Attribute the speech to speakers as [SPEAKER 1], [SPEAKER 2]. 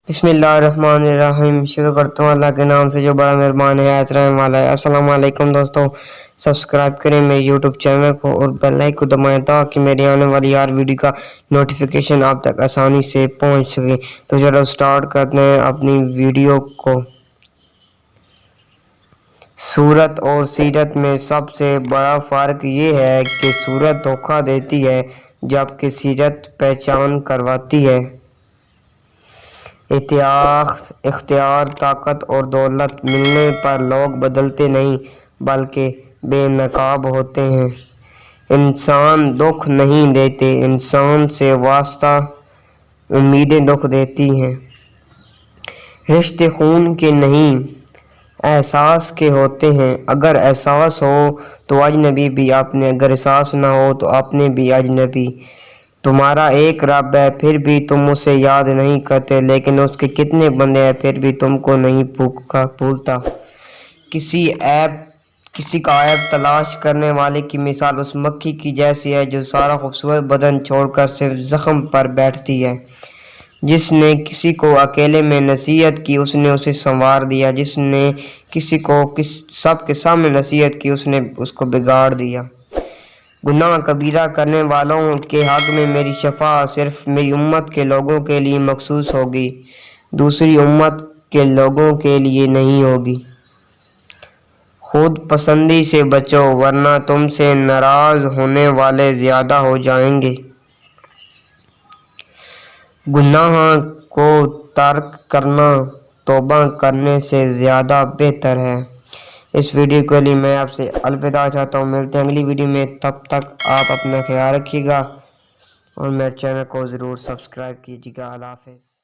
[SPEAKER 1] बिस्मिल्लाहिर्रहमानिर्रहीम। शुरू करता हूँ अल्लाह के नाम से जो बड़ा मेहरबान है, रहम वाला है। अस्सलाम वालेकुम दोस्तों, सब्सक्राइब करें मेरे यूट्यूब चैनल को और बेल आइकन को दबाएं ताकि मेरी आने वाली हर वीडियो का नोटिफिकेशन आप तक आसानी से पहुँच सके। तो चलो स्टार्ट करते हैं अपनी वीडियो को। सूरत और सीरत में सबसे बड़ा फ़र्क ये है कि सूरत धोखा देती है जबकि सीरत पहचान करवाती है। इख्तियार, ताकत और दौलत मिलने पर लोग बदलते नहीं बल्कि बेनकाब होते हैं। इंसान दुख नहीं देते, इंसान से वास्ता उम्मीदें दुख देती हैं। रिश्ते खून के नहीं एहसास के होते हैं। अगर एहसास हो तो अजनबी भी अपने, अगर एहसास ना हो तो अपने भी अजनबी। तुम्हारा एक रब है फिर भी तुम उसे याद नहीं करते, लेकिन उसके कितने बंदे हैं फिर भी तुमको नहीं भूलता। किसी का ऐब तलाश करने वाले की मिसाल उस मक्खी की जैसी है जो सारा खूबसूरत बदन छोड़कर सिर्फ जख्म पर बैठती है। जिसने किसी को अकेले में नसीहत की उसने उसे संवार दिया, जिसने किसी को सबके सामने नसीहत की उसने उसको बिगाड़ दिया। गुनाह कबीरा करने वालों के हक में मेरी शफा सिर्फ मेरी उम्मत के लोगों के लिए मखसूस होगी, दूसरी उम्मत के लोगों के लिए नहीं होगी। खुद पसंदी से बचो वरना तुमसे नाराज होने वाले ज़्यादा हो जाएंगे। गुनाह को तर्क करना तौबा करने से ज़्यादा बेहतर है। इस वीडियो के लिए मैं आपसे अलविदा चाहता हूँ। मिलते हैं अगली वीडियो में, तब तक आप अपना ख्याल रखिएगा और मेरे चैनल को ज़रूर सब्सक्राइब कीजिएगा। अल्लाह हाफ़िज़।